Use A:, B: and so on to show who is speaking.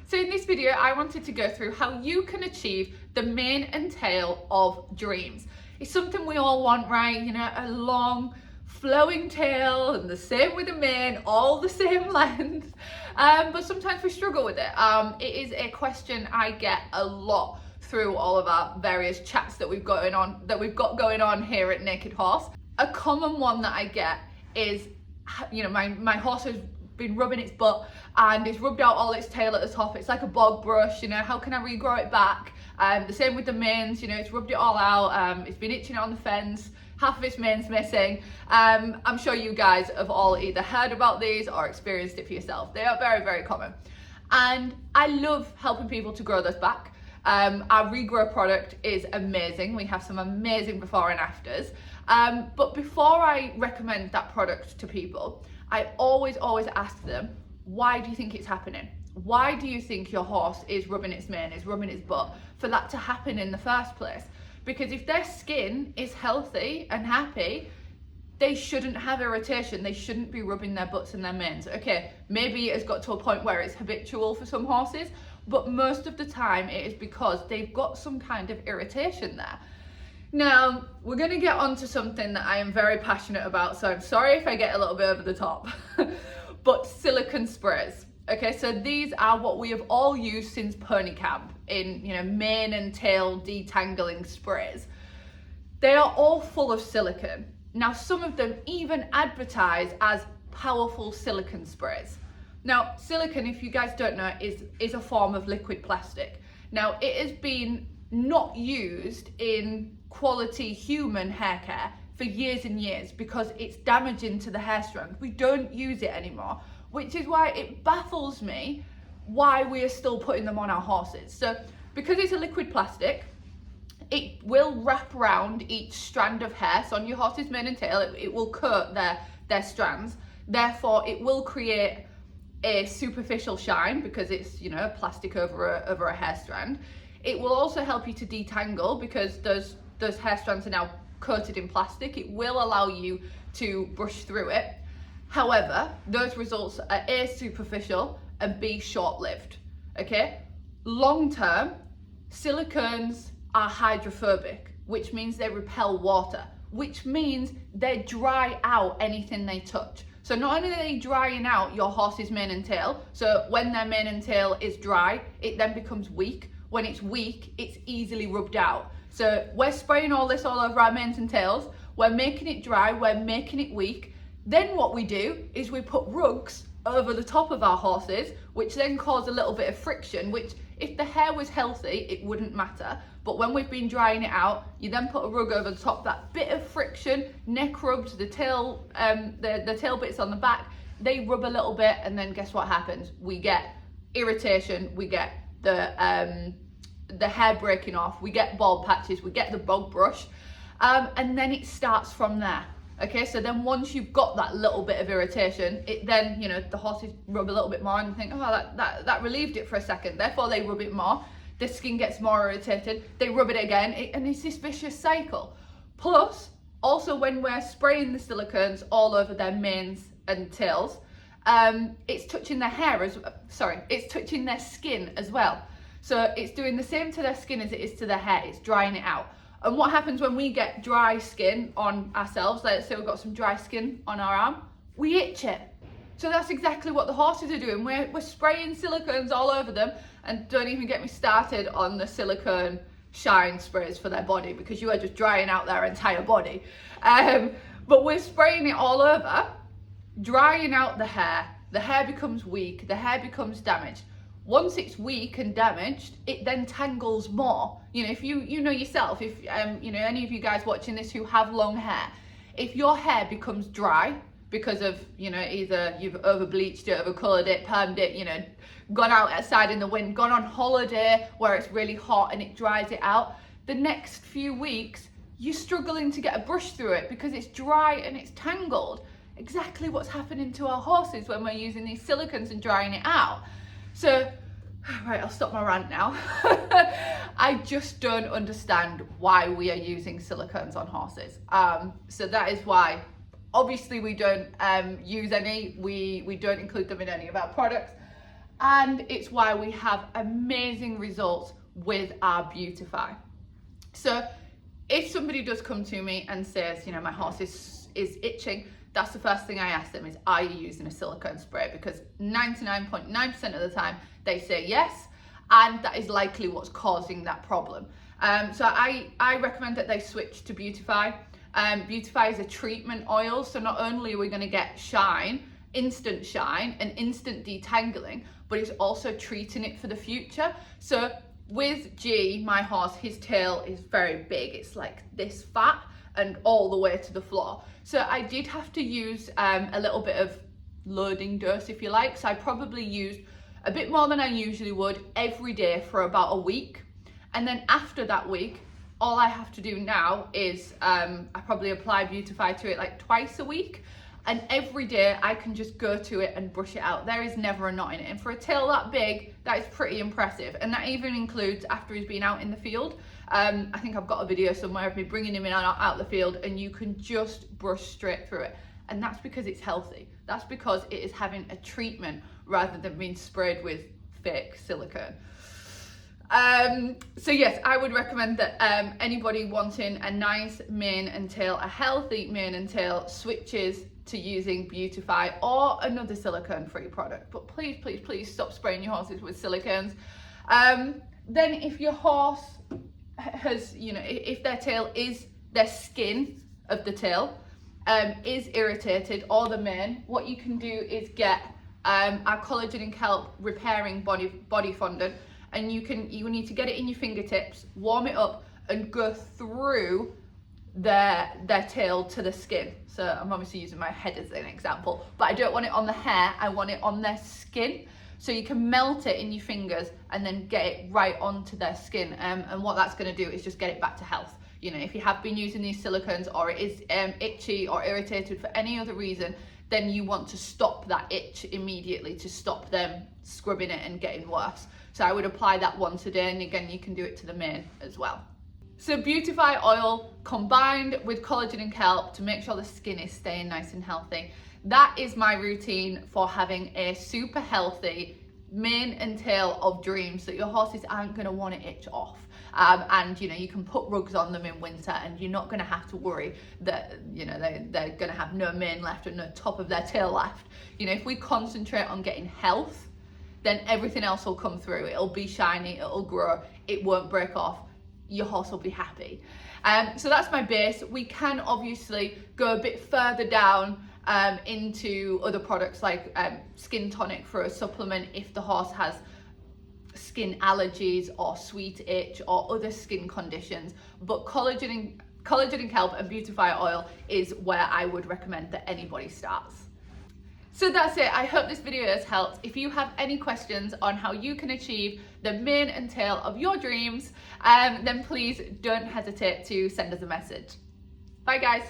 A: So in this video, I wanted to go through how you can achieve the mane and tail of dreams. It's something we all want, right? You know, a long flowing tail, and the same with the mane, all the same length. But sometimes we struggle with it. It is a question I get a lot through all of our various chats that we've got going on here at Naked Horse. A common one that I get is, you know, my horse has been rubbing its butt and it's rubbed out all its tail at the top. It's like a bog brush, you know, how can I regrow it back? The same with the manes, you know, it's rubbed it all out, it's been itching on the fence, half of its mane's missing. I'm sure you guys have all either heard about these or experienced it for yourself. They are very, very common. And I love helping people to grow those back. Our regrow product is amazing. We have some amazing before and afters. But before I recommend that product to people, I always ask them, why do you think it's happening? Why do you think your horse is rubbing its mane, is rubbing its butt, for that to happen in the first place? Because if their skin is healthy and happy, they shouldn't have irritation. They shouldn't be rubbing their butts and their manes. Okay, maybe it has got to a point where it's habitual for some horses, but most of the time it is because they've got some kind of irritation there. Now, we're going to get onto something that I am very passionate about, so I'm sorry if I get a little bit over the top, but silicone sprays. Okay, so these are what we have all used since pony camp in, you know, mane and tail detangling sprays. They are all full of silicone. Now, some of them even advertise as powerful silicone sprays. Now, silicone, if you guys don't know, is a form of liquid plastic. Now, it has been not used in quality human hair care for years and years because it's damaging to the hair strand. We don't use it anymore, which is why it baffles me why we are still putting them on our horses. So because it's a liquid plastic, it will wrap around each strand of hair. So on your horse's mane and tail, it will coat their strands. Therefore, it will create a superficial shine because it's, you know, plastic over a hair strand. It will also help you to detangle because those hair strands are now coated in plastic. It will allow you to brush through it. However, those results are A, superficial, and B, short-lived. Okay? Long term, silicones are hydrophobic, which means they repel water, which means they dry out anything they touch. So not only are they drying out your horse's mane and tail, so when their mane and tail is dry, it then becomes weak. When it's weak, it's easily rubbed out. So we're spraying all this all over our manes and tails, we're making it dry, we're making it weak. Then what we do is we put rugs over the top of our horses, which then cause a little bit of friction, which if the hair was healthy, it wouldn't matter. But when we've been drying it out, you then put a rug over the top, that bit of friction, neck rubs, the tail bits on the back, they rub a little bit, and then guess what happens? We get irritation, we get the hair breaking off, we get bald patches, we get the bog brush, and then it starts from there. Okay, so then once you've got that little bit of irritation, it then, you know, the horses rub a little bit more and think, oh, that relieved it for a second. Therefore, they rub it more. The skin gets more irritated. They rub it again, and it's this vicious cycle. Plus, also when we're spraying the silicones all over their manes and tails, it's touching their hair it's touching their skin as well. So it's doing the same to their skin as it is to their hair. It's drying it out. And what happens when we get dry skin on ourselves? Let's say we've got some dry skin on our arm, we itch it. So that's exactly what the horses are doing. We're spraying silicones all over them, and don't even get me started on the silicone shine sprays for their body, because you are just drying out their entire body. But we're spraying it all over, drying out the hair becomes weak, the hair becomes damaged. Once it's weak and damaged, it then tangles more. You know, if you know yourself, if you know, any of you guys watching this who have long hair, if your hair becomes dry because of, you know, either you've over bleached it, over coloured it, permed it, you know, gone out outside in the wind, gone on holiday where it's really hot and it dries it out, the next few weeks you're struggling to get a brush through it because it's dry and it's tangled. Exactly what's happening to our horses when we're using these silicones and drying it out. So, right, I'll stop my rant now. I just don't understand why we are using silicones on horses. So that is why, obviously, we don't use any. We don't include them in any of our products. and it's why we have amazing results with our Beautify. So if somebody does come to me and says, you know, my horse is itching, that's the first thing I ask them is, are you using a silicone spray? Because 99.9% of the time they say yes, and that is likely what's causing that problem. So I recommend that they switch to Beautify. Beautify is a treatment oil, so not only are we going to get shine, instant shine and instant detangling, but it's also treating it for the future. So with G, my horse, his tail is very big. It's like this fat and all the way to the floor. So I did have to use a little bit of loading dose, if you like. So I probably used a bit more than I usually would every day for about a week. And then after that week, all I have to do now is I probably apply Beautify to it like twice a week. And every day I can just go to it and brush it out. There is never a knot in it. And for a tail that big, that is pretty impressive. And that even includes after he's been out in the field. I think I've got a video somewhere of me bringing him in out the field, and you can just brush straight through it. And that's because it's healthy. That's because it is having a treatment rather than being sprayed with fake silicone. So yes, I would recommend that anybody wanting a nice mane and tail, a healthy mane and tail, switches to using Beautify or another silicone-free product. But please, please, please stop spraying your horses with silicones. Then if your horse has, you know, if their tail is, their skin of the tail is irritated, or the mane, what you can do is get our collagen and kelp repairing body fondant, and you need to get it in your fingertips, warm it up, and go through their tail to the skin. So I'm obviously using my head as an example, but I don't want it on the hair, I want it on their skin. So you can melt it in your fingers and then get it right onto their skin. And what that's going to do is just get it back to health. You know, if you have been using these silicones, or it is itchy or irritated for any other reason, then you want to stop that itch immediately to stop them scrubbing it and getting worse. So I would apply that once a day, and again, you can do it to the mane as well. So Beautify oil combined with collagen and kelp to make sure the skin is staying nice and healthy. That is my routine for having a super healthy mane and tail of dreams that your horses aren't going to want to itch off. And you know, you can put rugs on them in winter and you're not going to have to worry that, you know, they're going to have no mane left and no top of their tail left. You know, if we concentrate on getting health, then everything else will come through. It'll be shiny, it'll grow, it won't break off. Your horse will be happy. So that's my base. We can obviously go a bit further down into other products like skin tonic for a supplement if the horse has skin allergies or sweet itch or other skin conditions. But collagen and kelp and Beautify oil is where I would recommend that anybody starts. So that's it. I hope this video has helped. If you have any questions on how you can achieve the mane and tail of your dreams, then please don't hesitate to send us a message. Bye guys.